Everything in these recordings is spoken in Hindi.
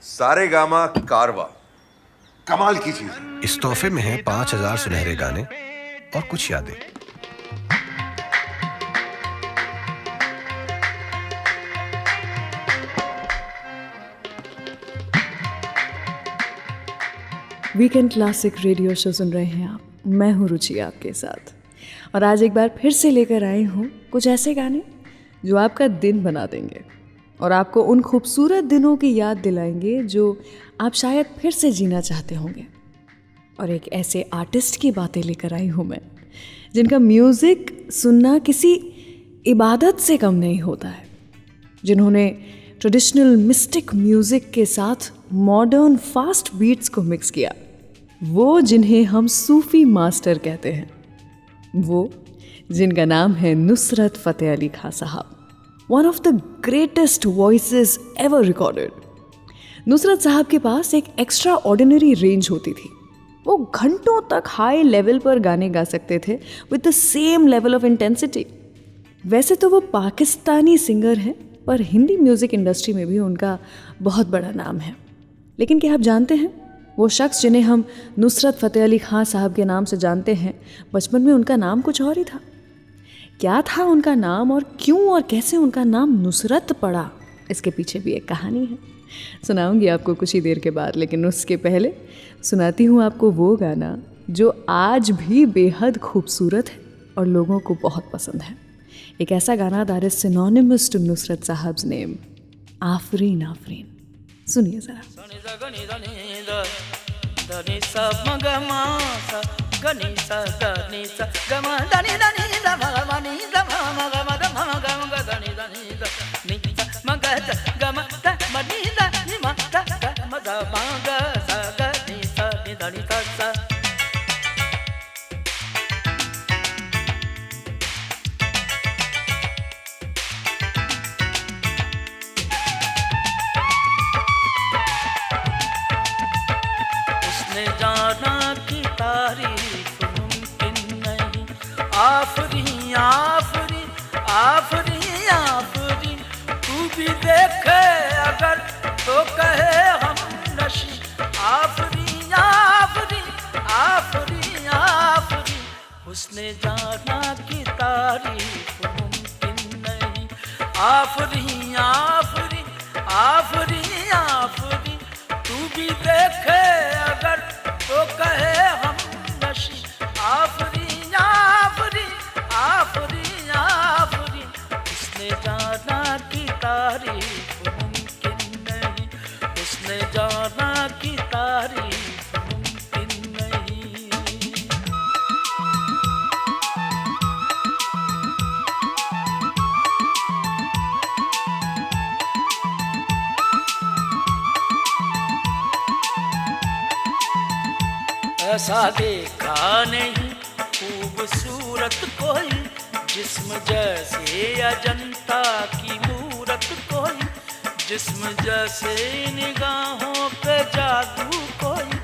सारेगामा कारवा कमाल की चीज। इस तोहफे में हैं 5000 सुनहरे गाने और कुछ यादें। वीकेंड क्लासिक रेडियो शो सुन रहे हैं आप। मैं हूँ रुचि आपके साथ, और आज एक बार फिर से लेकर आई हूँ कुछ ऐसे गाने जो आपका दिन बना देंगे और आपको उन खूबसूरत दिनों की याद दिलाएंगे जो आप शायद फिर से जीना चाहते होंगे। और एक ऐसे आर्टिस्ट की बातें लेकर आई हूँ मैं, जिनका म्यूज़िक सुनना किसी इबादत से कम नहीं होता है, जिन्होंने ट्रेडिशनल मिस्टिक म्यूज़िक के साथ मॉडर्न फास्ट बीट्स को मिक्स किया। वो जिन्हें हम सूफ़ी मास्टर कहते हैं, वो जिनका नाम है नुसरत फ़तेह अली खां साहब, one of the greatest voices ever recorded. Nusrat साहब के पास एक एक्स्ट्रा ऑर्डिनरी रेंज होती थी। वो घंटों तक हाई लेवल पर गाने गा सकते थे with the same level of intensity. वैसे तो वो पाकिस्तानी सिंगर हैं, पर हिंदी म्यूज़िक इंडस्ट्री में भी उनका बहुत बड़ा नाम है। लेकिन क्या आप जानते हैं, वो शख्स जिन्हें हम नुसरत फ़तेह अली खां साहब के नाम से जानते हैं, बचपन में उनका नाम कुछ और ही था। क्या था उनका नाम और क्यों और कैसे उनका नाम नुसरत पड़ा, इसके पीछे भी एक कहानी है। सुनाऊंगी आपको कुछ ही देर के बाद, लेकिन उसके पहले सुनाती हूँ आपको वो गाना जो आज भी बेहद खूबसूरत है और लोगों को बहुत पसंद है। एक ऐसा गाना that is synonymous to Nusrat साहब्स नेम, आफरीन आफरीन। सुनिए जरा। जाना की तारीफ मुमकिन नहीं। आफरी आफरी आफरी आफरी, तू भी देखे अगर तो कहे हम नशी। आफरी आफरी आफरी आफरी, उसने जाना की तारीफ मुमकिन नहीं। आफरी आफरी आफरी आफरी, तू भी देखे अगर तो कहे हम नशी। आफरी आफरी आफरी आफरी, उसने जाना की तारीफ मुमकिन नहीं। उसने जाना की तारीफ मुमकिन नहीं। ऐसा देखा नहीं खूबसूरत कोई, जिस्म जैसे अजंता की मूरत कोई। जिस्म जैसे निगाहों पे जादू कोई,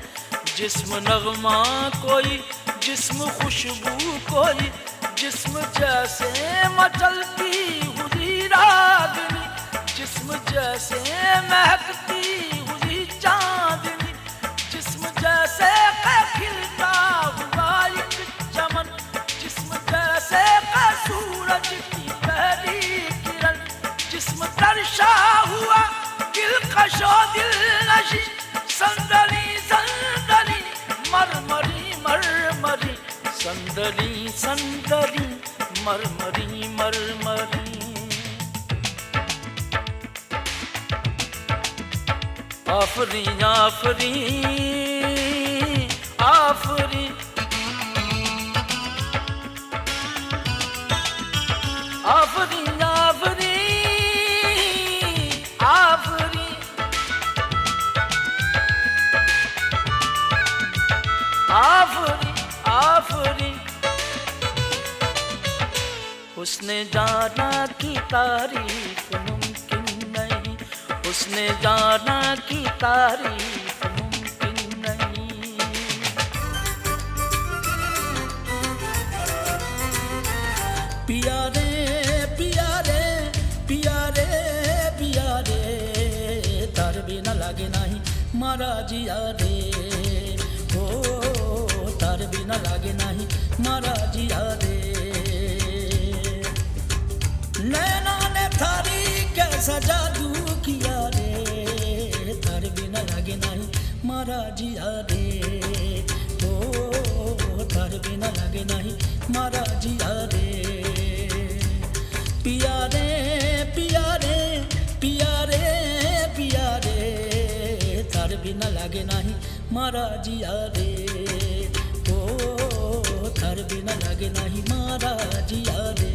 जिस्म नगमा कोई, जिस्म खुशबू कोई। जिस्म जैसे मचलती हुई रागनी, जिस्म जैसे महकती हुई चांदनी। जिस्म जैसे खिलता हुआ एक चमन, जिस्म जैसे सूरज की पहली किरण। जिस्म तरशा हुआ दिलकशो दिलनशी, संदली संदली मरमरी मरमरी। संदली संदली मरमरी मरमरी। आफरी आफरी आफरी आफरी आफरी आफरी आफरी आफरी, उसने जाना की तारीफ मुमकिन नहीं। उसने जाना की तारीफ मुमकिन नहीं। पिया रे पिया रे पिया रे पिया रे, तार बिना लागे ना नहीं मारा जिया रे हो तार बिना लागे नहीं मारा जिया रे नैना ने थारी कैसा जादू किया रे तार बिना लागे नहीं मारा जिया रे हो तार बिना लागे नहीं मारा जिया रे पिया रे पिया रे पिया रे पिया रे तार बिना लागे नहीं मारा जिया रे ओ तार बिना लागे नहीं मारा जिया रे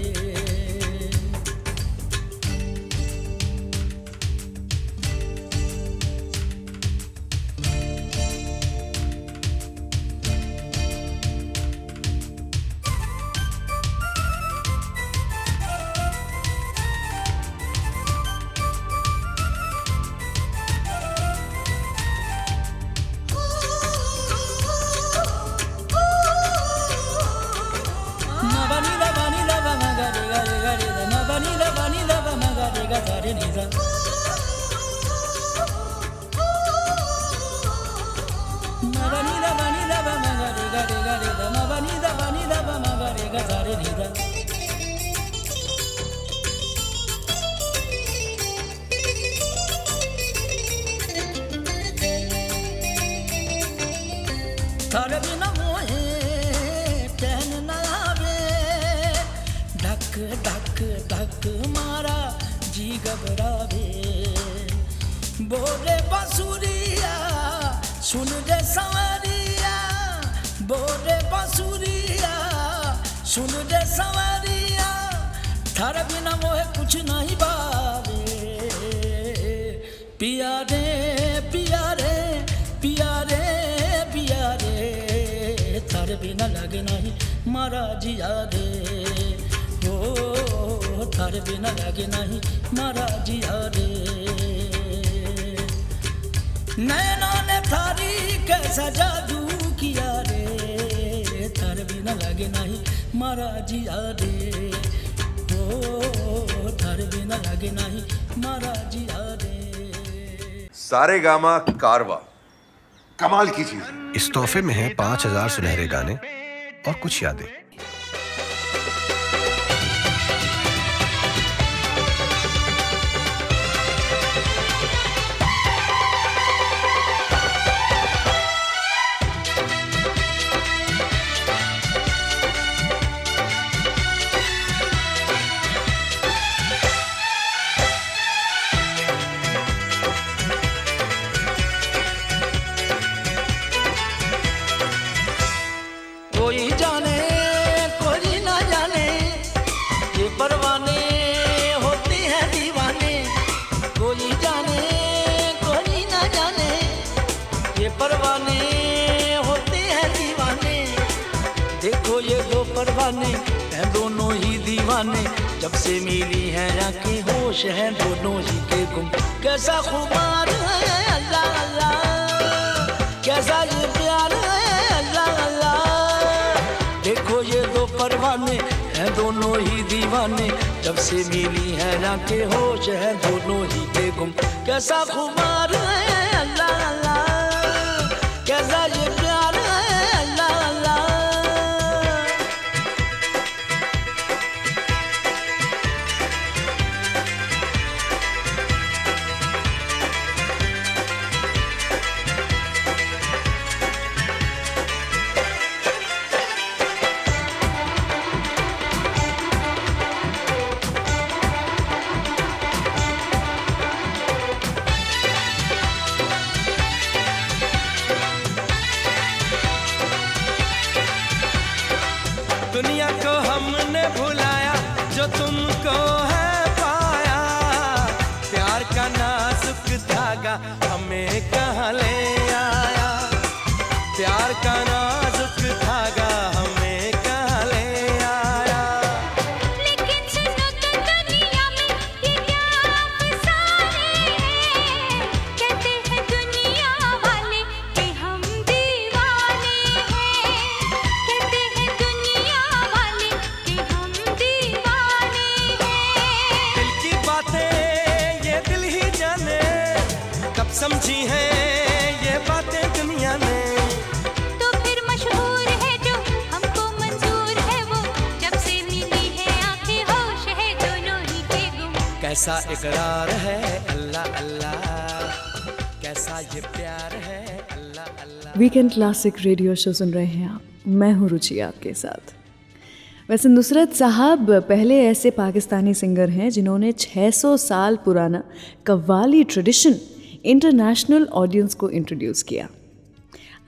थारे बिना मोहे चैन न आवे धक धक धक मारा जी घबरावे बोले बांसुरिया सुन दे संवरिया बोले बांसुरिया सुन दे संवरिया थारे बिना मोहे कुछ नहीं भावे पिया रे पिया रे पिया रे पिया रे थारे बिना लागे नहीं मारा जिया रे ओ थारे बिना लागे नहीं मारा जिया रे नैना ने थारी कैसा जादू किया रे थारे बिना लागे नहीं मारा जिया रे ओ थारे बिना लागे नहीं मारा जिया रे सारेगामा कारवा कमाल की चीज। इस तोहफे में है 5000 सुनहरे गाने और कुछ यादें। कोई जाने कोई ना जाने ये परवाने होते हैं दीवाने कोई जाने कोई ना जाने ये परवाने होते हैं दीवाने देखो ये दो परवाने हैं दोनों ही दीवाने जब से मिली हैं आंखें होश हैं दोनों ही के गुम कैसा खुमार है अल्लाह अल्लाह कैसा ये प्यार है अल्लाह अल्लाह देखो ये दो परवाने हैं दोनों ही दीवाने जब से मिली हैं आंखें होश हैं दोनों ही के गुम कैसा खुमार है अल्लाह अल्लाह कैसा ये प्यार है अल्लाह अल्लाह दुनिया को हमने भुलाया जो तुमको है पाया प्यार का नाजुक धागा हमें कहाँ ले आया प्यार का नाजुक धागा हमें कहाँ ले आया लेकिन सुनो तो दुनिया में ये क्या अफसाने हैं कहते हैं दुनिया वाले कि हम दीवाने हैं कहते हैं दुनिया वाले कि हम दीवाने हैं दिल की बातें ये दिल ही जाने कब समझी है कैसा इकरार है अल्लाह अल्लाह, कैसा ये प्यार है अल्लाह अल्लाह। वीकेंड क्लासिक रेडियो शो सुन रहे हैं आप, मैं हूँ रुचि आपके साथ। वैसे नुसरत साहब पहले ऐसे पाकिस्तानी सिंगर हैं जिन्होंने 600 साल पुराना कव्वाली ट्रेडिशन इंटरनेशनल ऑडियंस को इंट्रोड्यूस किया।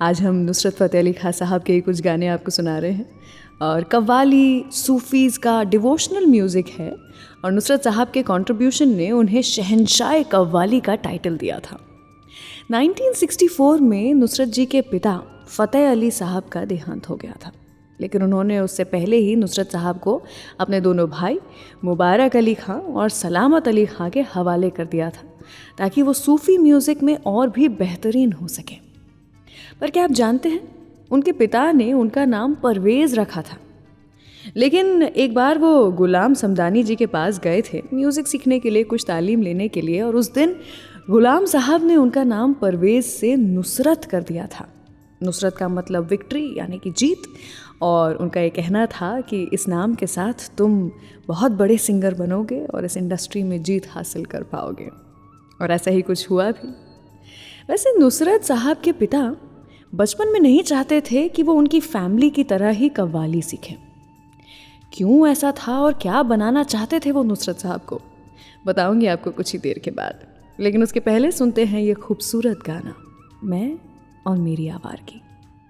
आज हम नुसरत फ़तेह अली खां साहब के कुछ गाने आपको सुना रहे हैं। और कव्वाली सूफ़ीज़ का डिवोशनल म्यूज़िक है और नुसरत साहब के कंट्रीब्यूशन ने उन्हें शहंशाह कव्वाली का टाइटल दिया था। 1964 में नुसरत जी के पिता फ़तेह अली साहब का देहांत हो गया था, लेकिन उन्होंने उससे पहले ही नुसरत साहब को अपने दोनों भाई मुबारक अली खां और सलामत अली खां के हवाले कर दिया था ताकि वो सूफ़ी म्यूज़िक में और भी बेहतरीन हो सके। पर क्या आप जानते हैं, उनके पिता ने उनका नाम परवेज़ रखा था, लेकिन एक बार वो गुलाम समदानी जी के पास गए थे म्यूज़िक सीखने के लिए, कुछ तालीम लेने के लिए, और उस दिन गुलाम साहब ने उनका नाम परवेज़ से नुसरत कर दिया था। नुसरत का मतलब विक्ट्री यानी कि जीत, और उनका ये कहना था कि इस नाम के साथ तुम बहुत बड़े सिंगर बनोगे और इस इंडस्ट्री में जीत हासिल कर पाओगे। और ऐसा ही कुछ हुआ भी। वैसे नुसरत साहब के पिता बचपन में नहीं चाहते थे कि वो उनकी फैमिली की तरह ही कव्वाली सीखें। क्यों ऐसा था और क्या बनाना चाहते थे वो नुसरत साहब को, बताऊंगी आपको कुछ ही देर के बाद। लेकिन उसके पहले सुनते हैं ये खूबसूरत गाना, मैं और मेरी आवारगी।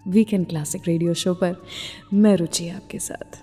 वीकेंड क्लासिक रेडियो शो पर मैं रुचि आपके साथ।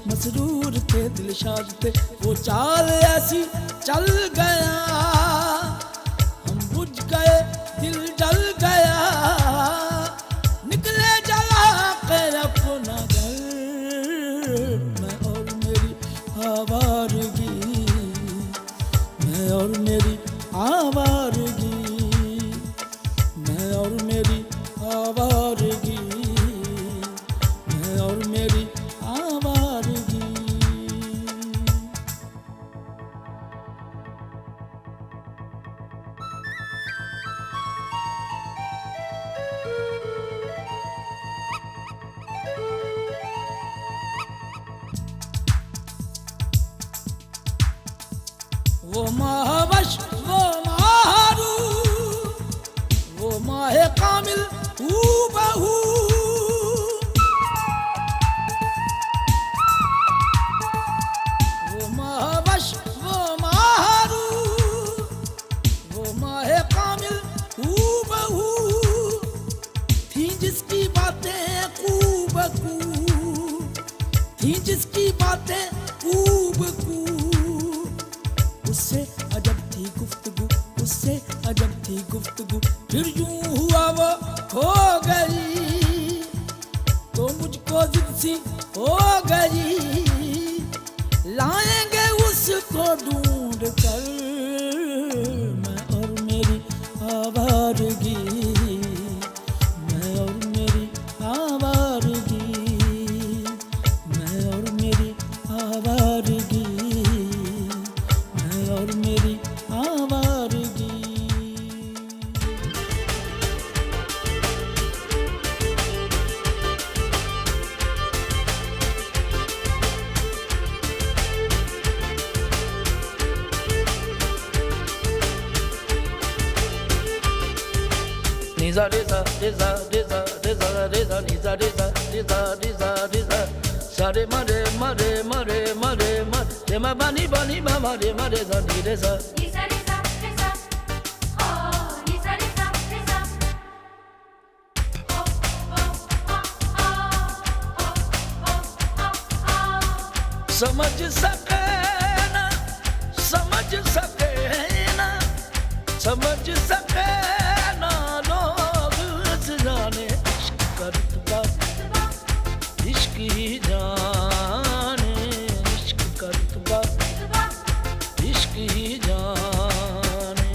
मसरूर थे दिलशाद थे, वो चाल ऐसी चल गया, हम बुझ गए दिल जल गया, निकले जला के अपना घर। मैं और मेरी आवारगी, मैं और मेरी आवारगी, मैं और मेरी आवारगी, मैं और मेरी वो महावश वो मारू वो माहे कामिल बहू, वो महावश वो मारू वो माहे कामिल बहू, थी जिसकी बातें खूब थी जिसकी बातें खूब उससे अजब थी गुफ्तगू, उससे अजब थी गुफ्तगू, फिर यूं हुआ वो खो गई तो मुझको जिद सी हो गई। लाएंगे उसको ढूंढ कर मैं और मेरी आवारगी, मैं और मेरी आवारगी, मैं और मेरी आवारगी, मैं और मेरी आवारगी। Nisa risa risa risa risa risa nisa risa risa risa risa sare mare mare mare mare mare ma bani bani ma mare mare sa ni risa Nisa risa risa oh nisa risa risa oh oh समझ सके ना समझ सके ना समझ सके ना लोग इस जाने इश्क करता इश्क ही जाने इश्क करता इश्क ही जाने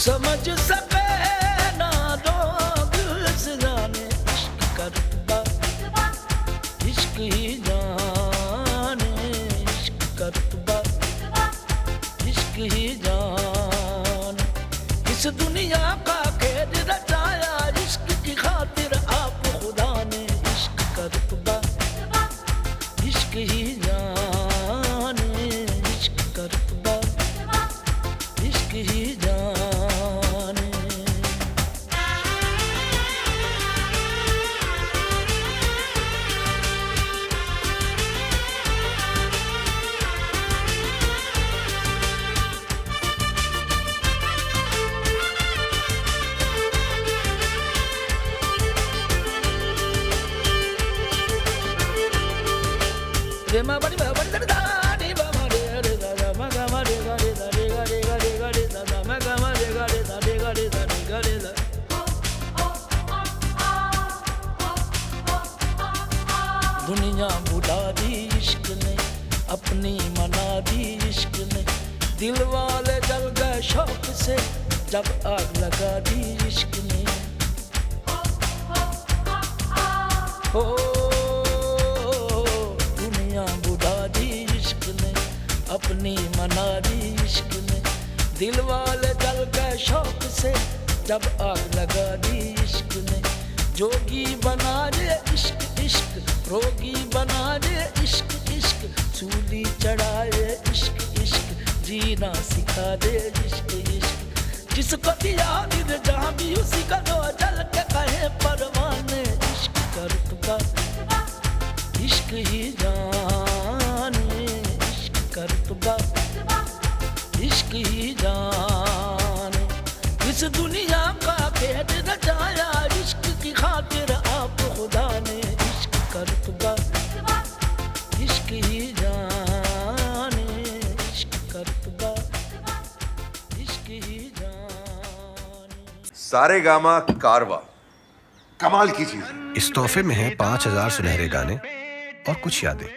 समझ सके ना लोग इस जाने इश्क करता इश्क ही जाने इश्क करता इश्क ही जाने इस दुनिया का खेद रचाया इश्क की खातिर आप खुदा ने इश्क करता इश्क ही जाने इश्क करता इश्क ही जाने re ma bani ba bani da da ni ba ma re re da da ma ga ma re ga re da re ga re ga re ga re da da ma ga ma re ga re da re ga re da re ga re da दुनिया बुला दी इश्क ने अपनी मना दी इश्क ने दिल वाले जल गए शौक से जब आग लगा दी इश्क ने ओ दुनिया बुला दी इश्क ने अपनी मना दी इश्क ने दिल वाले जल गए शौक से जब आग लगा दी इश्क ने जोगी बना दे इश्क इश्क रोगी बना दे इश्क इश्क सूली चढ़ाए इश्क इश्क जीना सिखा दे इश्क इश्क जिसको दिया दिल जहाँ भी उसी का दो जल के कहे परवाने इश्क करता इश्क ही जाने इश्क करता इश्क ही जाने इस दुनिया का भेद रचाया इश्क की खातिर आप खुदा ने इश्क करता इश्क ही जाने इश्क करता इश्क ही जाने सारेगामा कारवा कमाल की चीज है। इस तोहफे में है 5000 सुनहरे गाने और कुछ यादें।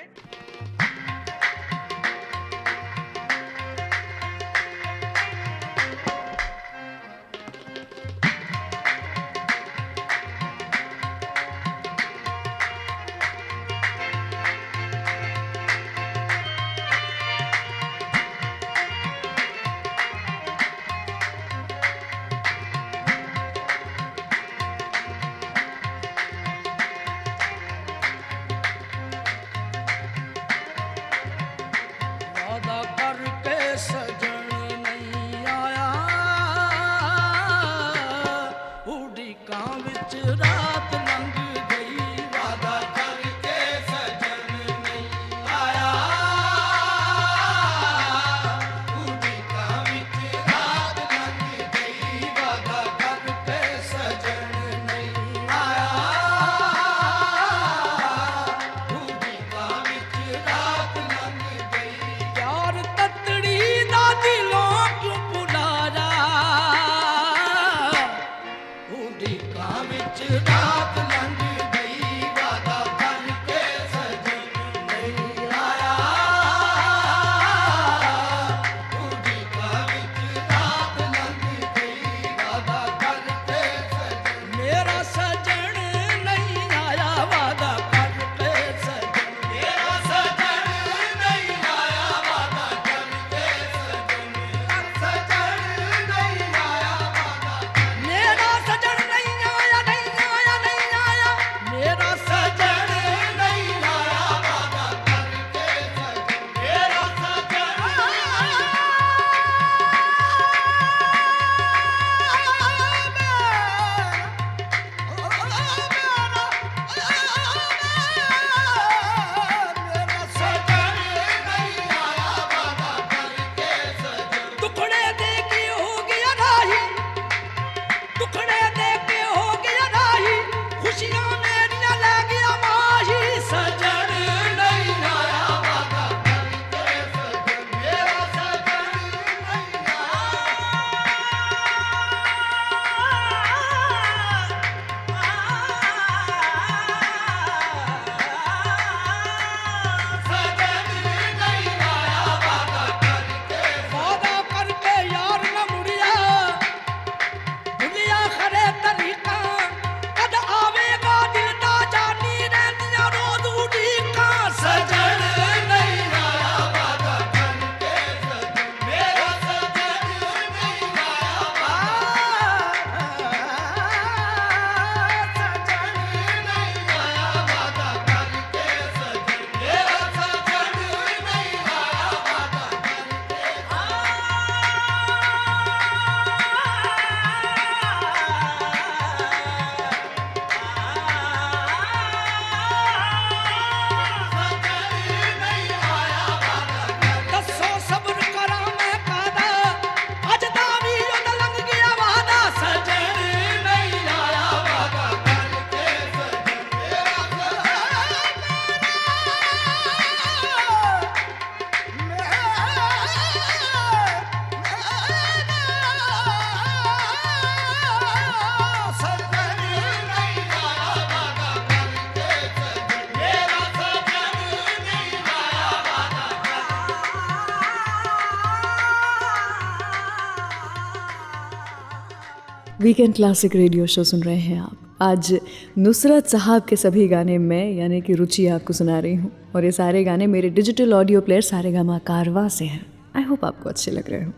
वीकेंड क्लासिक रेडियो शो सुन रहे हैं आप। आज नुसरत साहब के सभी गाने मैं यानी कि रुचि आपको सुना रही हूँ, और ये सारे गाने मेरे डिजिटल ऑडियो प्लेयर सारेगामा कारवा से हैं। आई होप आपको अच्छे लग रहे हो।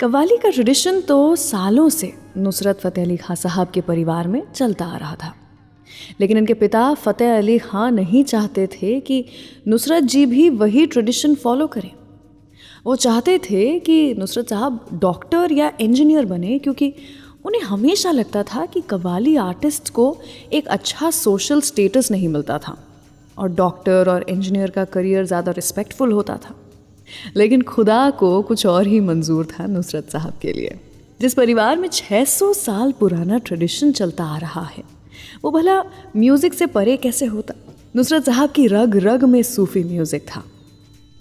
कव्वाली का ट्रेडिशन तो सालों से नुसरत फ़तेह अली खां साहब के परिवार में चलता आ रहा था, लेकिन इनके पिता फ़तेह अली खां नहीं चाहते थे कि नुसरत जी भी वही ट्रेडिशन फॉलो करें। वो चाहते थे कि नुसरत साहब डॉक्टर या इंजीनियर बने, क्योंकि उन्हें हमेशा लगता था कि कव्वाली आर्टिस्ट को एक अच्छा सोशल स्टेटस नहीं मिलता था और डॉक्टर और इंजीनियर का करियर ज़्यादा रिस्पेक्टफुल होता था। लेकिन खुदा को कुछ और ही मंजूर था नुसरत साहब के लिए। जिस परिवार में 600 साल पुराना ट्रेडिशन चलता आ रहा है, वो भला म्यूज़िक से परे कैसे होता। नुसरत साहब की रग रग में सूफ़ी म्यूज़िक था।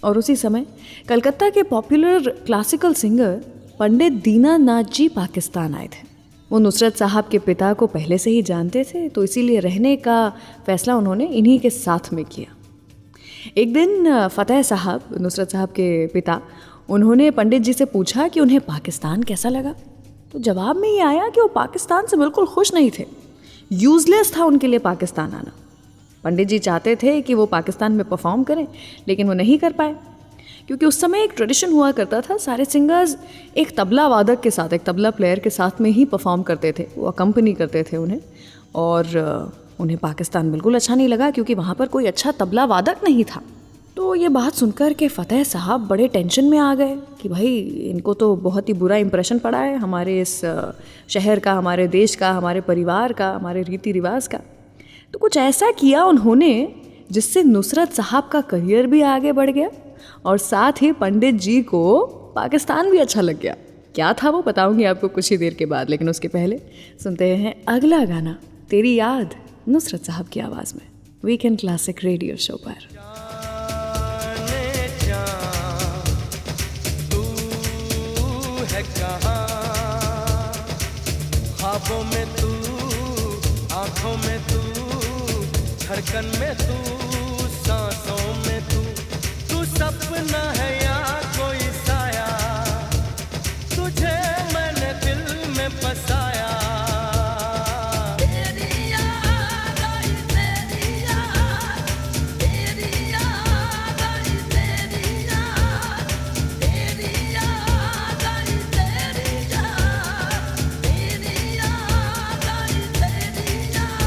और उसी समय कलकत्ता के पॉपुलर क्लासिकल सिंगर पंडित दीनानाथ जी पाकिस्तान आए थे। वो नुसरत साहब के पिता को पहले से ही जानते थे, तो इसीलिए रहने का फ़ैसला उन्होंने इन्हीं के साथ में किया। एक दिन फ़तेह साहब, नुसरत साहब के पिता, उन्होंने पंडित जी से पूछा कि उन्हें पाकिस्तान कैसा लगा। तो जवाब में ये आया कि वो पाकिस्तान से बिल्कुल खुश नहीं थे। यूज़लेस था उनके लिए पाकिस्तान आना। पंडित जी चाहते थे कि वो पाकिस्तान में परफॉर्म करें, लेकिन वो नहीं कर पाए, क्योंकि उस समय एक ट्रेडिशन हुआ करता था, सारे सिंगर्स एक तबला वादक के साथ, एक तबला प्लेयर के साथ में ही परफॉर्म करते थे, वो अकम्पनी करते थे उन्हें। और उन्हें पाकिस्तान बिल्कुल अच्छा नहीं लगा, क्योंकि वहाँ पर कोई अच्छा तबला वादक नहीं था। तो ये बात सुनकर के फ़तेह साहब बड़े टेंशन में आ गए कि भाई इनको तो बहुत ही बुरा इंप्रेशन पड़ा है हमारे इस शहर का, हमारे देश का, हमारे परिवार का, हमारे रीति रिवाज का। तो कुछ ऐसा किया उन्होंने जिससे नुसरत साहब का करियर भी आगे बढ़ गया और साथ ही पंडित जी को पाकिस्तान भी अच्छा लग गया। क्या था वो बताऊंगी आपको कुछ ही देर के बाद, लेकिन उसके पहले सुनते हैं अगला गाना, तेरी याद, नुसरत साहब की आवाज़ में, वीकेंड क्लासिक रेडियो शो पर। ख्वाबों में तू, आँखों में तू, धड़कन में तू, सांसों में तू सपना है या कोई साया, तुझे मैंने दिल में बसाया। तेरी याद आई, तेरी याद, तेरी याद आई, तेरी याद, तेरी याद आई, तेरी याद, तेरी याद आई, तेरी याद।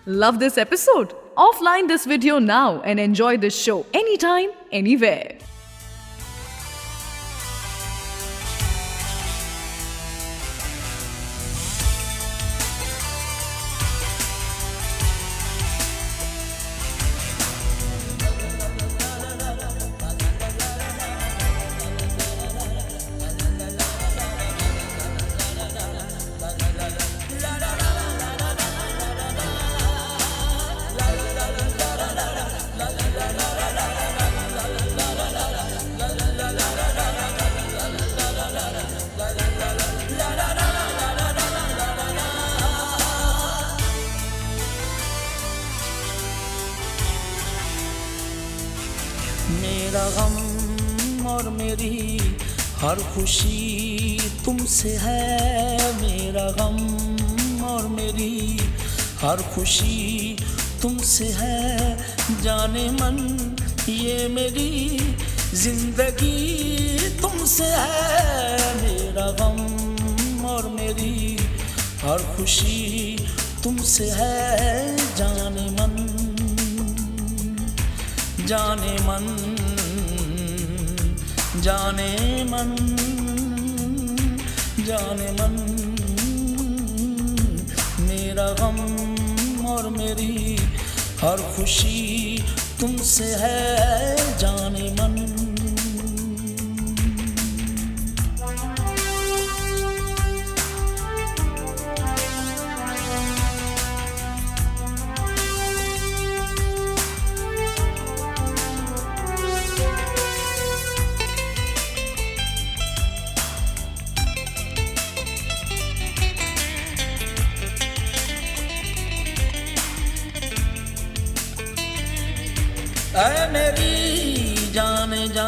Love this episode. offline this video now and enjoy this show anytime, anywhere. मेरा गम और मेरी हर खुशी तुमसे है। मेरा गम और मेरी हर खुशी तुमसे है। जाने मन ये मेरी जिंदगी तुमसे है। मेरा गम और मेरी हर खुशी तुमसे है। जाने मन जाने मन जाने मन जाने मन। मेरा गम और मेरी हर खुशी तुमसे है। जाने मन ऐ मेरी जाने जा,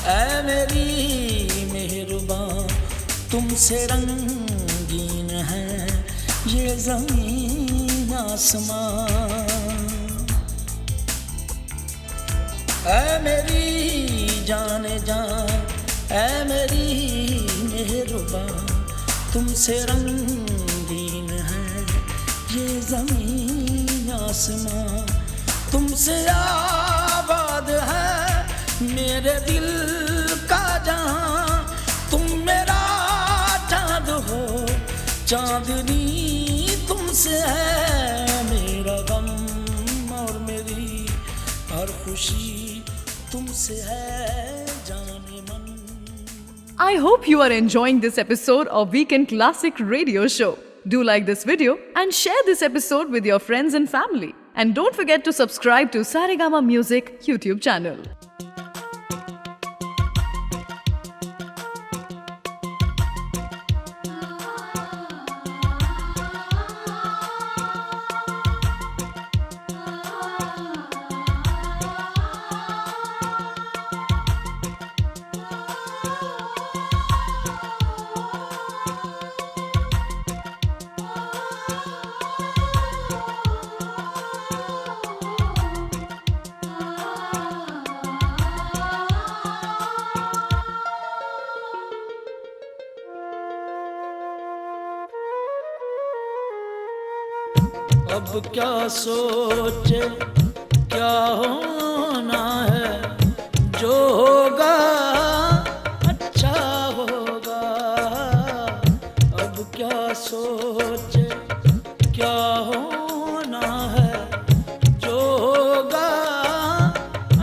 ऐ मेरी मेहरबान, तुमसे रंगीन है ये ज़मीन आसमान। ऐ मेरी जाने जा, ऐ मेरी मेहरबान, तुमसे रंगीन है ये ज़मीन आसमान। तुमसे आबाद है मेरे दिल का जहां। तुम मेरा चाँद हो, चाँदनी तुमसे है। मेरा गम और मेरी हर खुशी तुमसे है। जाने मन। I hope you are enjoying this episode of Weekend Classic Radio Show. Do like this video and share this episode with your friends and family. And don't forget to subscribe to Saregama Music YouTube channel. अब क्या सोचे क्या होना है, जो होगा अच्छा होगा। अब क्या सोचे क्या होना है, जो होगा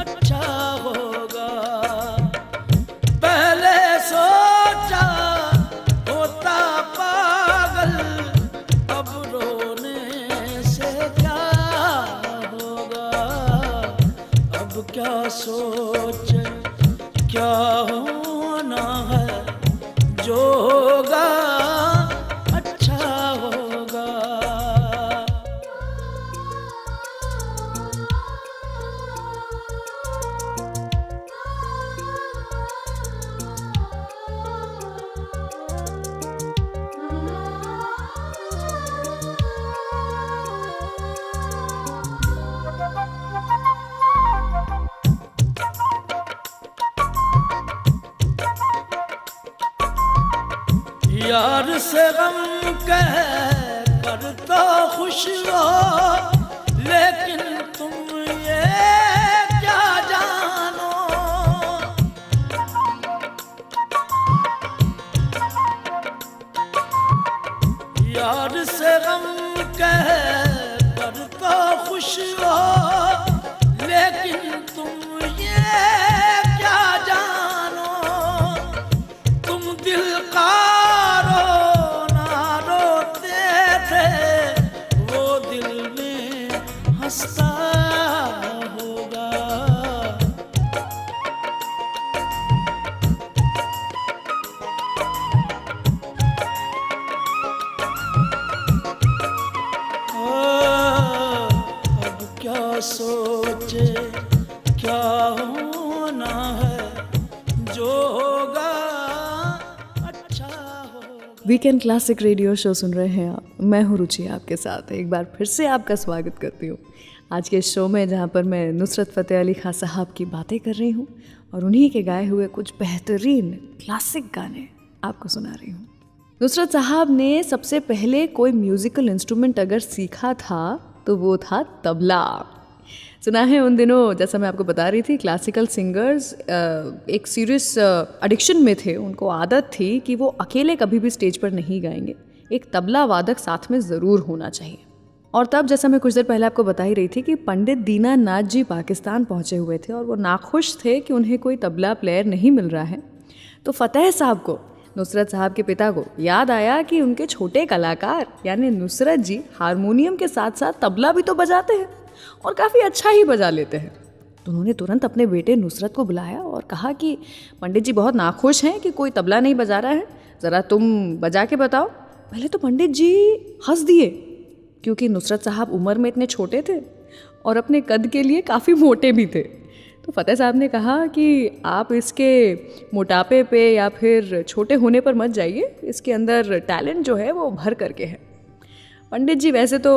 अच्छा होगा। पहले सोचा होता पागल, अब रोने क्या सोच क्या होना है, जो होगा अच्छा होगा। यार से गम कह कर तो खुश रहो, लेकिन हंसता होगा। अब क्या सोचे क्या होना है, जो होगा अच्छा होगा। वीकेंड क्लासिक रेडियो शो सुन रहे हैं आप, मैं हूँ रुचि आपके साथ। एक बार फिर से आपका स्वागत करती हूँ आज के शो में, जहाँ पर मैं नुसरत फ़तेह अली खां साहब की बातें कर रही हूँ और उन्हीं के गाए हुए कुछ बेहतरीन क्लासिक गाने आपको सुना रही हूँ। नुसरत साहब ने सबसे पहले कोई म्यूज़िकल इंस्ट्रूमेंट अगर सीखा था तो वो था तबला। सुना है उन दिनों, जैसा मैं आपको बता रही थी, क्लासिकल सिंगर्स एक सीरियस एडिक्शन में थे। उनको आदत थी कि वो अकेले कभी भी स्टेज पर नहीं गाएंगे, एक तबला वादक साथ में ज़रूर होना चाहिए। और तब, जैसा मैं कुछ देर पहले आपको बता ही रही थी, कि पंडित दीनानाथ जी पाकिस्तान पहुंचे हुए थे और वो नाखुश थे कि उन्हें कोई तबला प्लेयर नहीं मिल रहा है। तो फ़तेह साहब को, नुसरत साहब के पिता को, याद आया कि उनके छोटे कलाकार यानी नुसरत जी हारमोनियम के साथ साथ तबला भी तो बजाते हैं और काफ़ी अच्छा ही बजा लेते हैं। तो उन्होंने तुरंत अपने बेटे नुसरत को बुलाया और कहा कि पंडित जी बहुत नाखुश हैं कि कोई तबला नहीं बजा रहा है, ज़रा तुम बजा के बताओ। पहले तो पंडित जी हंस दिए, क्योंकि नुसरत साहब उम्र में इतने छोटे थे और अपने कद के लिए काफ़ी मोटे भी थे। तो फ़तेह साहब ने कहा कि आप इसके मोटापे पे या फिर छोटे होने पर मत जाइए, इसके अंदर टैलेंट जो है वो भर करके है। पंडित जी वैसे तो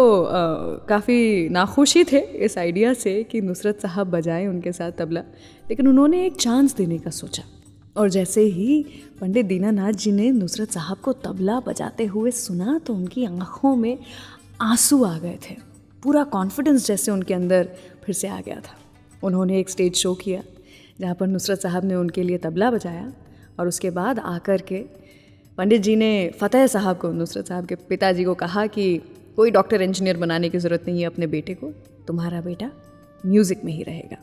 काफ़ी नाखुश ही थे इस आइडिया से कि नुसरत साहब बजाएं उनके साथ तबला, लेकिन उन्होंने एक चांस देने का सोचा। और जैसे ही पंडित दीनानाथ जी ने नुसरत साहब को तबला बजाते हुए सुना तो उनकी आंखों में आंसू आ गए थे। पूरा कॉन्फिडेंस जैसे उनके अंदर फिर से आ गया था। उन्होंने एक स्टेज शो किया जहाँ पर नुसरत साहब ने उनके लिए तबला बजाया और उसके बाद आकर के पंडित जी ने फ़तेह साहब को, नुसरत साहब के पिताजी को, कहा कि कोई डॉक्टर इंजीनियर बनाने की ज़रूरत नहीं है अपने बेटे को, तुम्हारा बेटा म्यूज़िक में ही रहेगा।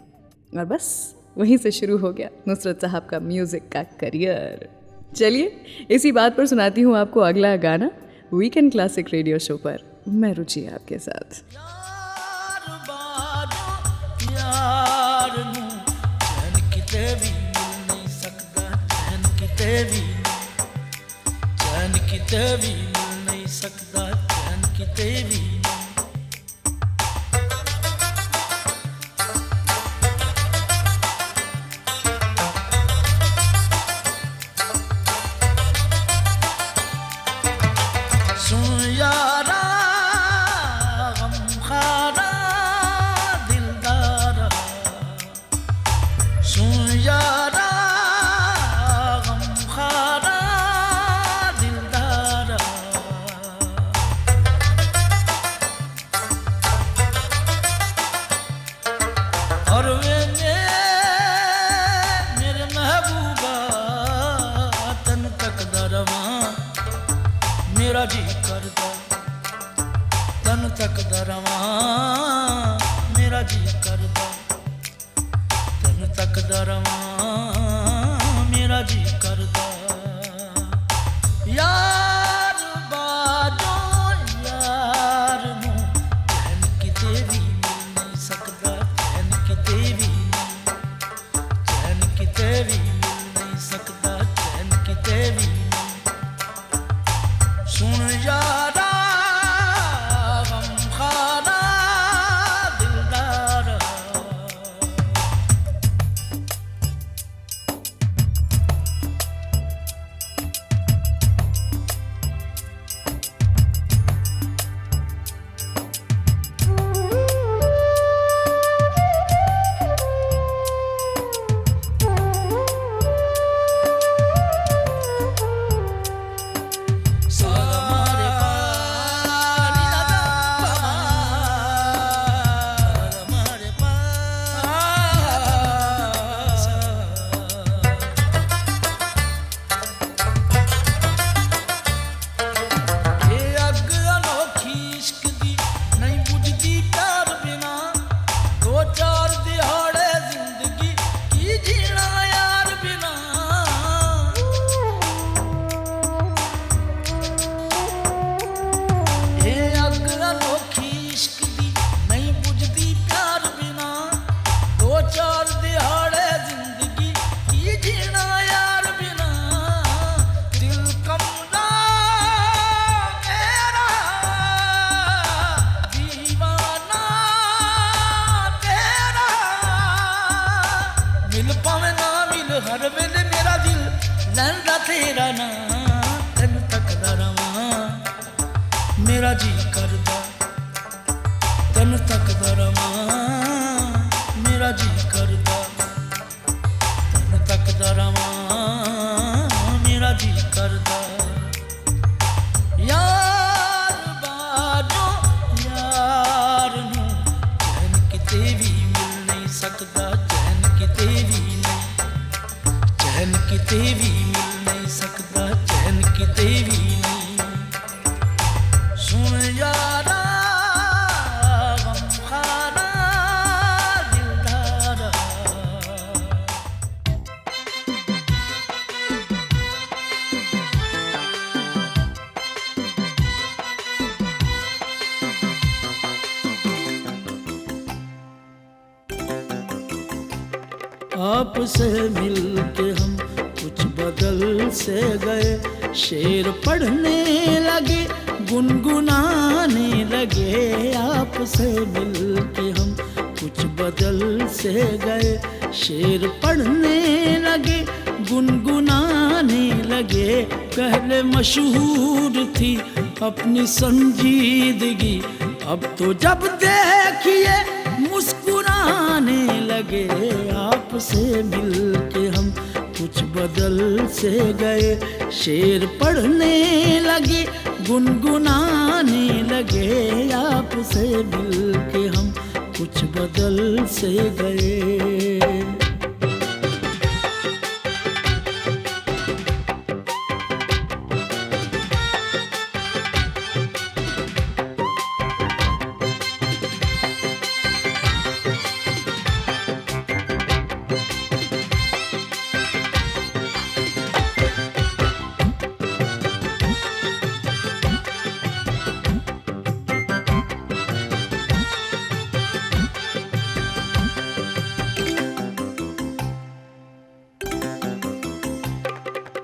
और बस वहीं से शुरू हो गया नुसरत साहब का म्यूज़िक का करियर। चलिए इसी बात पर सुनाती हूँ आपको अगला गाना वीकेंड क्लासिक रेडियो शो पर। मैं रुचि आपके साथ। यार बारो यार नू चैन किते भी मिल नहीं सकदा, चैन किते भी मिल नहीं सकदा, चैन किते भी। सुन यारा गमखारा दिलदारा, सुन यारा गमखारा दिलदारा, और वे मेरे महबूबा तन तक दरवा, मेरा जी करदा तन तक दरवा, मेरा जी करदा तन तक दरवा, मेरा जी करदा। यार बाजो यार नू चैन किते भी मिल नहीं सकदा, चैन किते भी, चैन किते भी मिल नहीं सकदा, चैन किते भी। सुन यारा गमखारा लैंदा तेरा ना तेन तकदा रवां मेरा जी करदा तेन तकदा रवां मेरा जी करदा तेन तकदा रवां मेरा जी करदा यार बाजो यार नूं चैन किते भी मिल नहीं सकदा चैन किते भी नहीं चैन किते भी मिल नहीं सकदा चैन किते भी नहीं सुन यारा गमखाना दिलदारा आपसे मिलके हम कुछ बदल से गए शेर पढ़ने लगे गुनगुनाने लगे आपसे मिलके हम कुछ बदल से गए शेर पढ़ने लगे गुनगुनाने लगे पहले मशहूर थी अपनी संजीदगी अब तो जब देखिए मुस्कुराने लगे आपसे मिलके हम कुछ बदल से गए शेर पढ़ने लगे गुनगुनाने लगे आपसे मिलके हम कुछ बदल से गए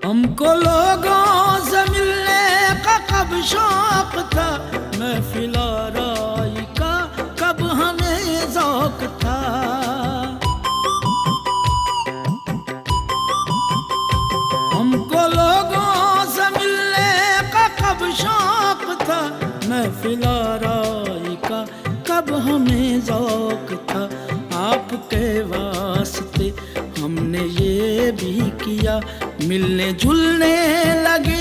हमको लोगों से मिलने का कब शौक था महफिल आराई का कब हमें ज़ौक था हमको लोगों से मिलने का कब शौक था महफिल आराई का कब हमें ज़ौक था आपके वास्ते हमने ये भी किया मिलने जुलने लगे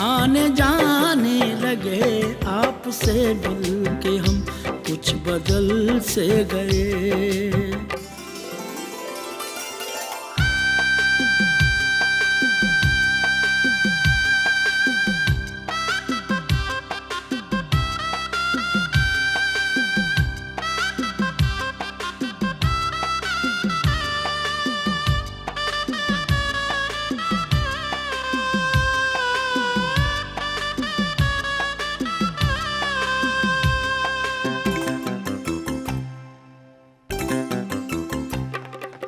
आने जाने लगे आपसे मिलके हम कुछ बदल से गए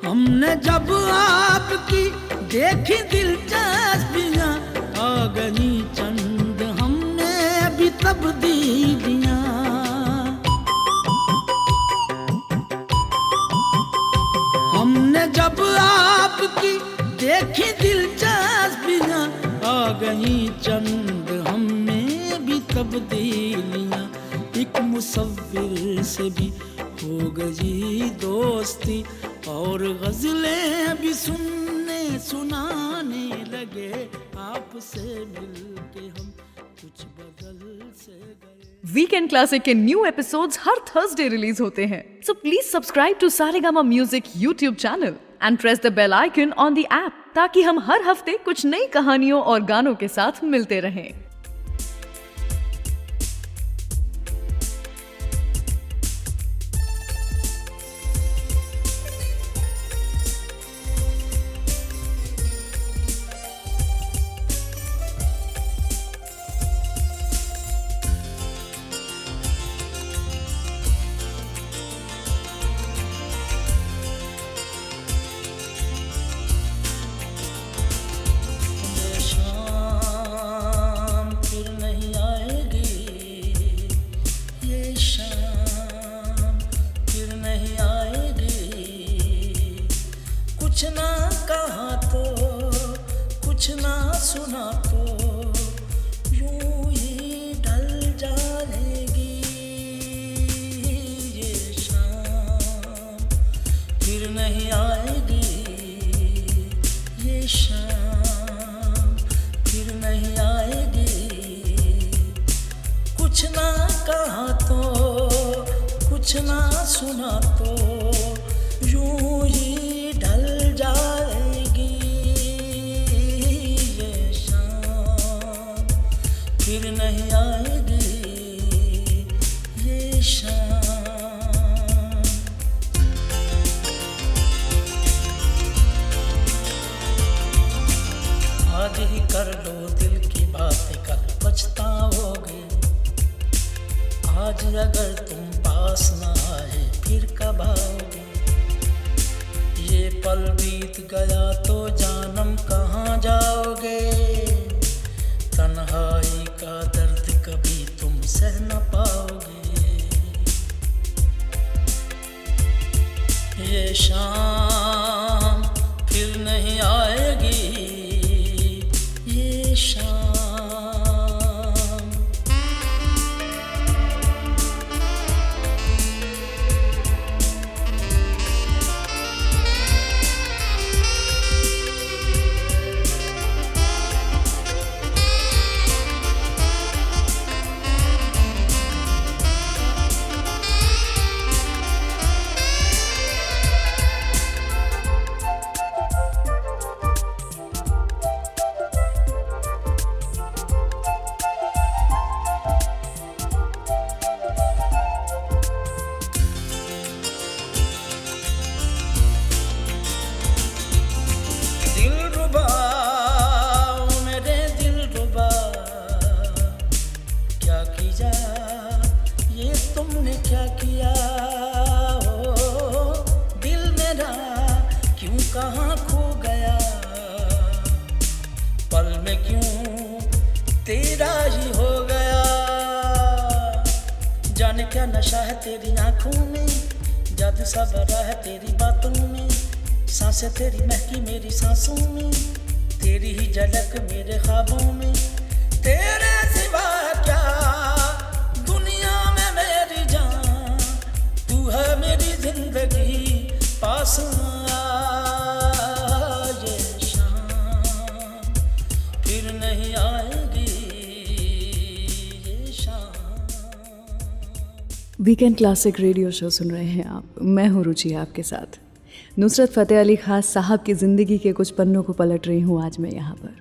हमने जब आपकी देखी दिलचस्पियाँ आ गई चंद हमने भी तब्दीलियाँ हमने जब आपकी देखी दिलचस्पियाँ आ गई चंद हमने भी तब्दीलियाँ एक मुसव्विर से भी हो गई दोस्ती और गज़लें भी सुनने सुनाने लगे आपसे मिलके हम कुछ बदल से गए वीकेंड क्लासिक के न्यू एपिसोड्स हर थर्सडे रिलीज होते हैं so please subscribe to Saregama music YouTube channel and press the bell icon on the app ताकि हम हर हफ्ते कुछ नई कहानियों और गानों के साथ मिलते रहें। कुछ ना कहा तो कुछ ना सुना तो यूं ही ढल जाएगी ये शाम, फिर नहीं आएगी ये शाम, फिर नहीं आएगी। कुछ ना कहा तो कुछ ना सुना तो यूं ही ढल जाएगी ये शाम, फिर नहीं आएगी ये शाम। आज ही कर लो दिल की बातें, कल पछताओगे। आज अगर तुम पास ना आए फिर कब आओगे। ये पल बीत गया तो जानम कहाँ जाओगे। तन्हाई का दर्द कभी तुम सह न पाओगे। ये शाम फिर नहीं आएगी ये शाम। क्या नशा है तेरी आंखों में, जादू सा भरा है तेरी बातों में। सांसें तेरी महकी मेरी सांसों में, तेरी ही झलक मेरे ख्वाबों में। तेरे सिवा क्या दुनिया में मेरी जान, तू है मेरी जिंदगी पास आ ये शाम, फिर नहीं आएगी ये शाम। वीकेंड क्लासिक रेडियो शो सुन रहे हैं आप, मैं हूँ रुचि आपके साथ। नुसरत फ़तेह अली खान साहब की ज़िंदगी के कुछ पन्नों को पलट रही हूँ आज मैं यहाँ पर।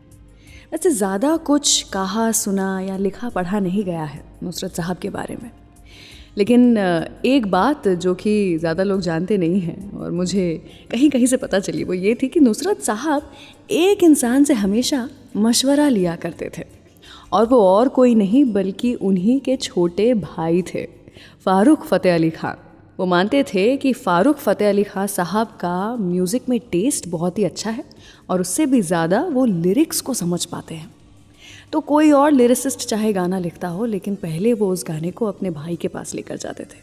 वैसे ज़्यादा कुछ कहा सुना या लिखा पढ़ा नहीं गया है नुसरत साहब के बारे में, लेकिन एक बात जो कि ज़्यादा लोग जानते नहीं हैं और मुझे कहीं कहीं से पता चली, वो ये थी कि नुसरत साहब एक इंसान से हमेशा मशवरा लिया करते थे, और वो और कोई नहीं बल्कि उन्हीं के छोटे भाई थे, फ़ारुख फ़तेह अली खान। वो मानते थे कि फ़ारुख फ़तेह अली खान साहब का म्यूज़िक में टेस्ट बहुत ही अच्छा है और उससे भी ज़्यादा वो लिरिक्स को समझ पाते हैं। तो कोई और लिरिसिस्ट चाहे गाना लिखता हो, लेकिन पहले वो उस गाने को अपने भाई के पास लेकर जाते थे।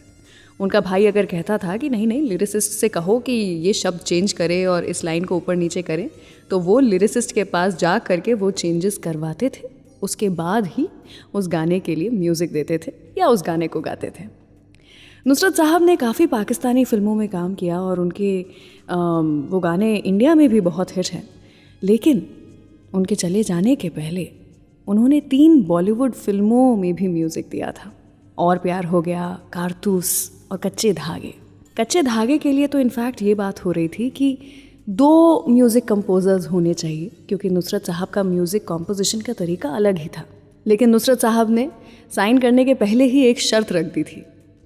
उनका भाई अगर कहता था कि नहीं नहीं लिरिसिस्ट से कहो कि ये शब्द चेंज करे और इस लाइन को ऊपर नीचे करें, तो वो लिरिसिस्ट के पास जा करके वो चेंजेस करवाते थे। उसके बाद ही उस गाने के लिए म्यूज़िक देते थे या उस गाने को गाते थे। नुसरत साहब ने काफ़ी पाकिस्तानी फ़िल्मों में काम किया और उनके वो गाने इंडिया में भी बहुत हिट हैं, लेकिन उनके चले जाने के पहले उन्होंने 3 बॉलीवुड फ़िल्मों में भी म्यूज़िक दिया था। और प्यार हो गया, कारतूस और कच्चे धागे। कच्चे धागे के लिए तो इनफैक्ट ये बात हो रही थी कि 2 म्यूज़िक कंपोज़र्स होने चाहिए, क्योंकि नुसरत साहब का म्यूज़िक कॉम्पोजिशन का तरीका अलग ही था। लेकिन नुसरत साहब ने साइन करने के पहले ही एक शर्त रख दी थी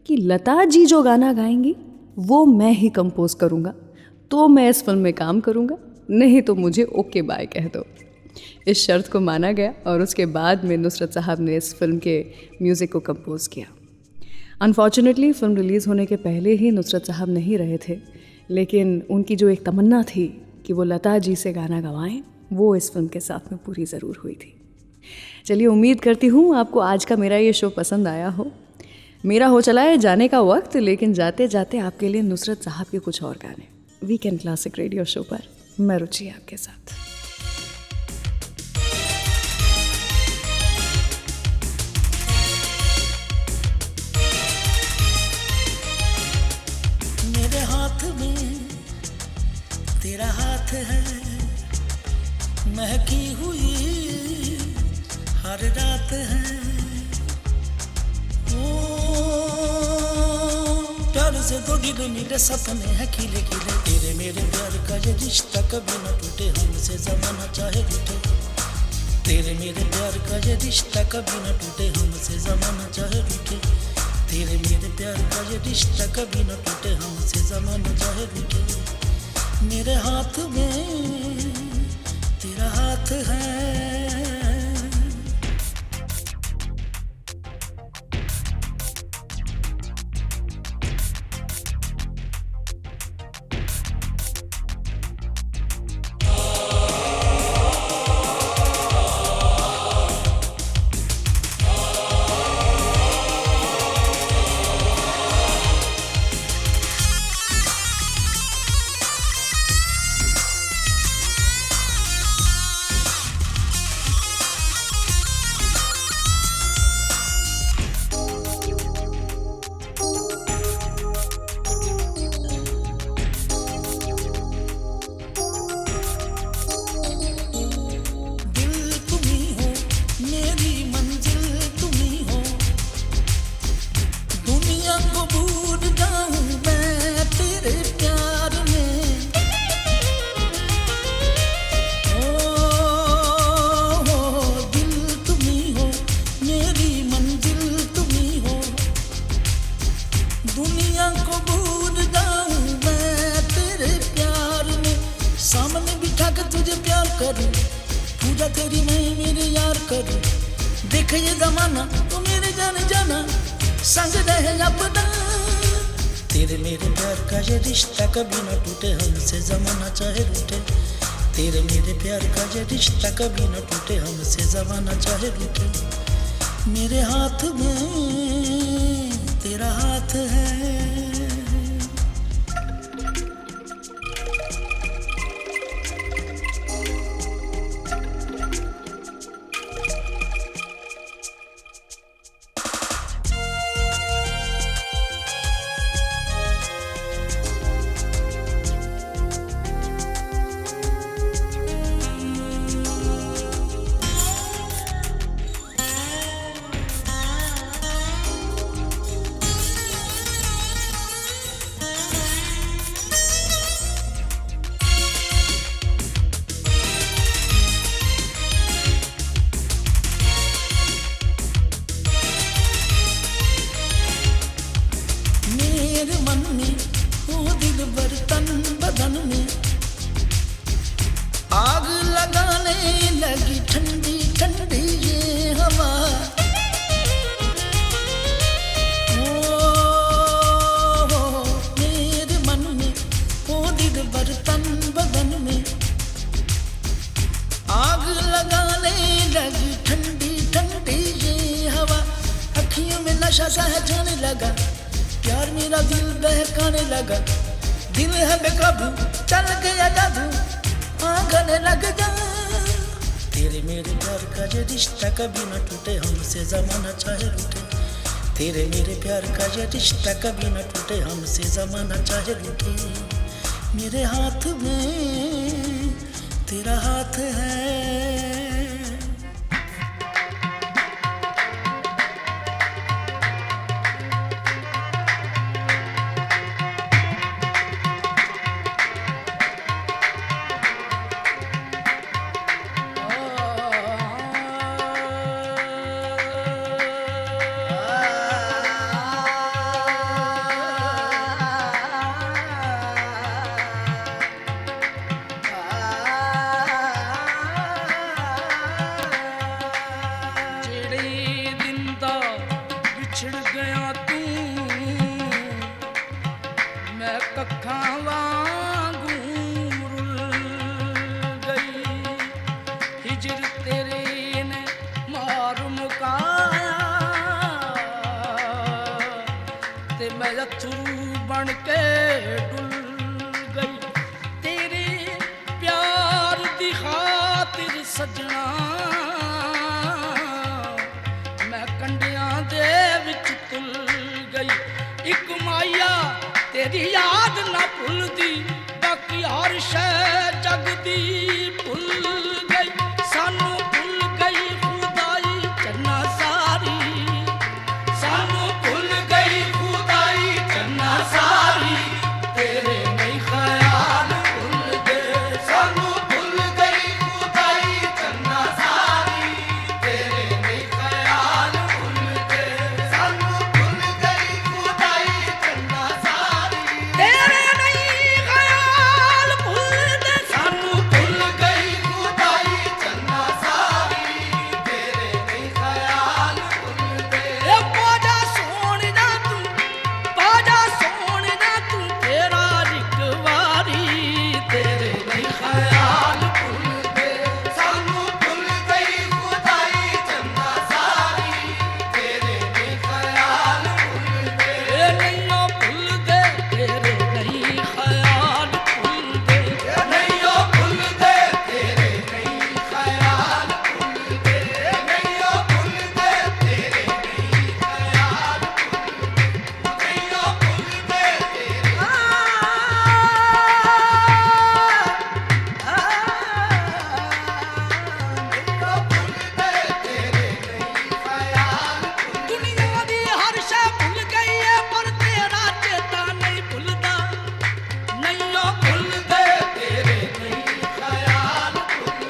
कि लता जी जो गाना गाएंगी वो मैं ही कंपोज़ करूँगा, तो मैं इस फिल्म में काम करूँगा, नहीं तो मुझे ओके बाय कह दो। इस शर्त को माना गया और उसके बाद में नुसरत साहब ने इस फिल्म के म्यूज़िक को कंपोज़ किया। अनफॉर्चुनेटली फ़िल्म रिलीज़ होने के पहले ही नुसरत साहब नहीं रहे थे, लेकिन उनकी जो एक तमन्ना थी कि वो लता जी से गाना गवाएं, वो इस फिल्म के साथ में पूरी ज़रूर हुई थी। चलिए, उम्मीद करती हूँ आपको आज का मेरा ये शो पसंद आया हो। मेरा हो चला है जाने का वक्त, लेकिन जाते जाते आपके लिए नुसरत साहब के कुछ और गाने वीकेंड क्लासिक रेडियो शो पर मैं रुचि आपके साथ। तेरा हाथ है महकी हुई हर रात है। ओ प्यार से दो दिल मेरे सपने हैं खिले खिले। तेरे मेरे प्यार का ये रिश्ता कभी न टूटे, हमसे जमाना चाहे रूठे। तेरे मेरे प्यार का ये रिश्ता कभी न टूटे, हमसे जमाना चाहे रूठे। तेरे मेरे प्यार का ये रिश्ता कभी न टूटे, हमसे जमाना चाहे रूठे। मेरे हाथ में तेरा हाथ है। पूजा तेरी मैं मेरे यार करूं। देख ये जमाना तू मेरे जाने जाना संग रहे अपना। तेरे मेरे प्यार का ये रिश्ता कभी न टूटे, हमसे जमाना चाहे रूठे। तेरे मेरे प्यार का ये रिश्ता कभी न टूटे, हमसे जमाना चाहे रूठे। मेरे हाथ में तेरा हाथ है। आग लगाने लगी ठंडी ठंडी ये हवा। ओ मेरे मन में ओ दिल बर्तन बदन में आग लगाने लगी ठंडी ठंडी ये हवा। अखियों में नशा सा है जाने लगा, प्यार मेरा दिल बहकाने लगा। दिल है बेकाबू चल गया जादू आंगने लग जा। तेरे मेरे प्यार का ये रिश्ता कभी न टूटे, हमसे जमाना चाहे रूठे। तेरे मेरे प्यार का ये रिश्ता कभी न टूटे, हमसे जमाना चाहे रूठे। मेरे हाथ में तेरा हाथ है। बन के डुल गई तेरे प्यार दी खातिर सजना। मैं कंडियां दे विच तुल गई। एक माया तेरी याद ना भुलदी, बाकी हर शै जग दी भुल गई सानू भुल गई खुदाई चन्ना सारी सानू भुल गई खुदाई चन्ना सारी तेरे नहीं ख्याल भुल गए सानू भुल गई खुदाई चन्ना सारी तेरे नहीं ख्याल भुल गए सानू भुल गई खुदाई चन्ना सारी तेरे नहीं ख्याल भुल गए सानू भुल गई खुदाई चन्ना सारी तेरे नहीं ख्याल भुल गए पाजा सोहणिया तू तेरा रिकवारी तेरे नहीं ख्याल भुल गए सानू भुल गई खुदाई चन्ना सारी तेरे नहीं ख्याल भुल गए नैयो भुल गए तेरे नहीं ख्याल भुल गए नैयो भुल गए तेरे नहीं ख्याल भुल गए नैयो भुल गए तेरे नहीं ख्याल नैयो भुल गए दुनिया दी हर शै भुल गई है पर तेरा चेता नहीं भुलदा नैयो भुल गए तेरे नहीं ख्याल भुल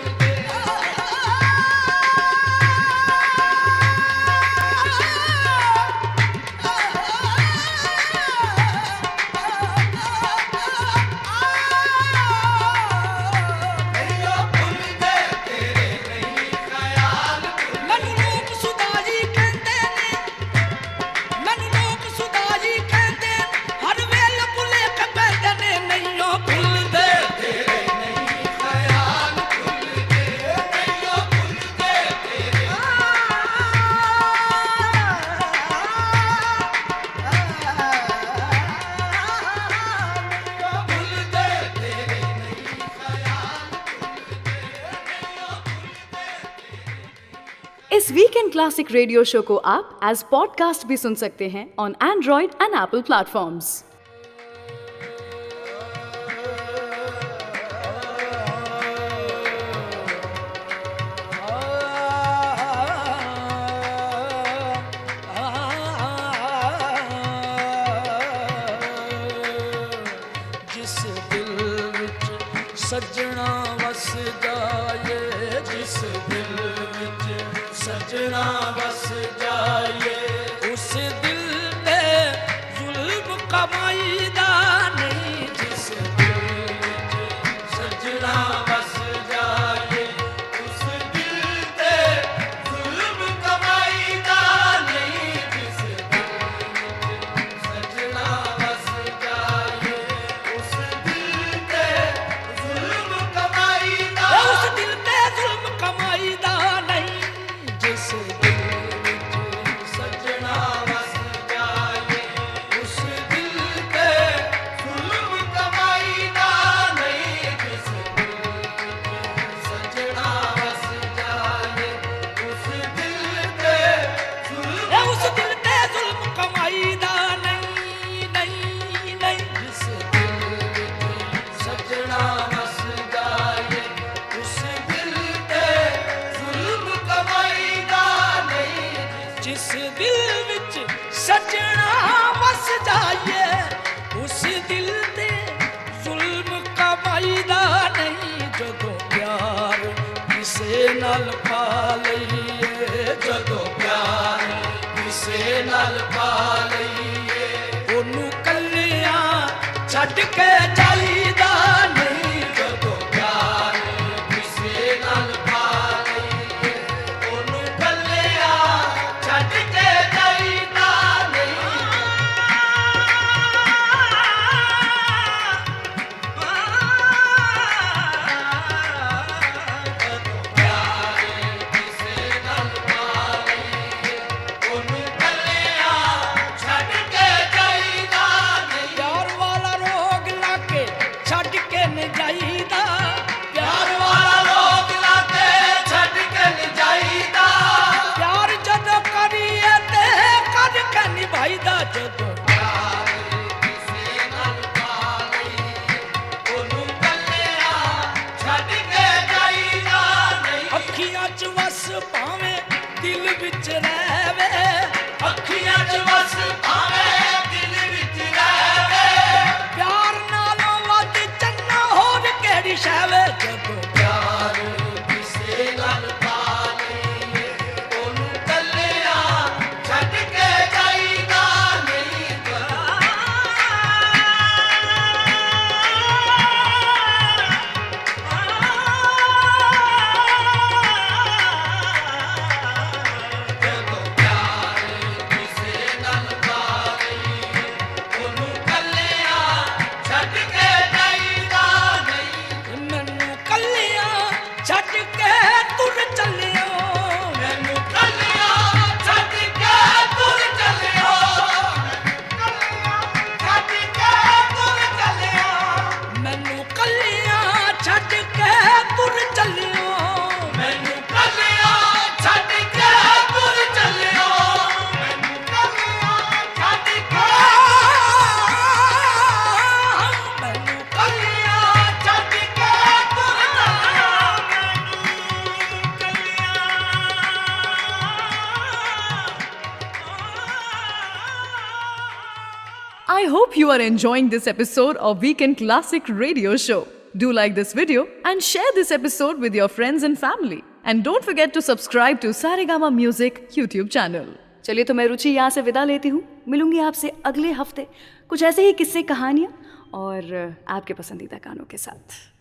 नैयो भुल गए तेरे नहीं ख्याल ਮੈਨੂੰ ਲੋਕ ਸੁਦਾਈ ਕਹਿੰਦੇ ਨੇ ਮੈਨੂੰ ਲੋਕ ਸੁਦਾਈ ਕਹਿੰਦੇ ਨੇ ਹਰ ਵੇਲੇ ਭੁੱਲੇ ਕੇ ਪੈਂਦੇ ਨੇ ਨੈयो ਭੁੱਲਦੇ ਤੇਰੇ ਨਹੀਂ ਖ਼ਿਆਲ ਭੁੱਲਦੇ ਨੈयो ਭੁੱਲਦੇ ਤੇਰੇ ਨੈयो ਭੁੱਲਦੇ ਤੇਰੇ ਨਹੀਂ इस वीकेंड क्लासिक रेडियो शो को आप एज पॉडकास्ट भी सुन सकते हैं on Android and Apple platforms. जिस दिल विच सजना वस जाए जिस दिल विच सजना वस जाए उस दिल ते जुल्म कमाईदा नहीं जिस दिल विच सजना वस जाए उस दिल ते जुल्म कमाईदा नहीं जिस दिल विच सजना वस जाए उस दिल ते जुल्म कमाईदा उस दिल ते जुल्म कमाईदा नहीं जिस दिल विच सजना वस जाए उस दिल ते जुल्म कमाईदा नहीं जिस दिल विच सजना वस जाए उस दिल ते जुल्म उस दिल ते जुल्म कमाईदा नहीं नहीं नहीं जिस दिल विच सजना वस जाए उस दिल ते जुल्म कमाईदा नहीं जिस दिल विच सजना वस जाए उस दिल ते जुल्म कमाईदा नहीं जदों प्यार किसे नाल पा लईए जदों प्यार किसे नाल पा लईए ओनू कल्लियां छड्ड के जाईदा नहीं जदों प्यार किसे नाल पा लईए ओनू कल्लियां छड्ड के जाईदा प्यार वाला रोग लाके विच रहवे ਅੱਖੀਆਂ 'ਚ ਵਸ ਭਾਵੇਂ ਦਿਲ ਵਿੱਚ ਰਹਿਵੇ प्यार नालों वध चंगा होर केड़ी शै वे जदों ਪਿਆਰ ਕਿਸੇ ਨਾਲ ਪਾ ਲਈਏ ਉਹਨੂੰ ਕੱਲਿਆਂ ਛੱਡ ਕੇ ਜਾਈਦਾ ਨਹੀਂ ਜਦੋਂ ਪਿਆਰ ਕਿਸੇ ਨਾਲ ਪਾ ਲਈਏ ਉਹਨੂੰ ਕੱਲਿਆਂ ਛੱਡ ਕੇ ਜਾਈਦਾ ਨਹੀਂ मैनू कल्लियां छड्ड के तुर चलियो ਮੈਨੂੰ ਕੱਲਿਆਂ ਛੱਡ ਕੇ ਤੁਰ ਚੱਲਿਓ ਛੱਡ ਕੇ ਤੁਰ ਚੱਲਿਓ मैनू कल्लियां छड्ड के तुर चलियो ਮੈਨੂੰ ਕੱਲਿਆਂ ਛੱਡ ਕੇ ਤੁਰ ਚੱਲਿਓ ਮੈਨੂੰ ਕੱਲਿਆਂ ਛੱਡ ਕੇ मैनू ਕੱਲਿਆਂ ਛੱਡ ਕੇ ਤੁਰ ਚੱਲਿਓ I hope you are enjoying this episode of Weekend Classic Radio Show. Do like this video and share this episode with your friends and family. And don't forget to subscribe to Saregama Music YouTube channel. चलिए तो मैं रुचि यहाँ से विदा लेती हूँ. मिलूंगी आपसे अगले हफ्ते कुछ ऐसे ही किस्से कहानियाँ और आपके पसंदीदा गानों के साथ.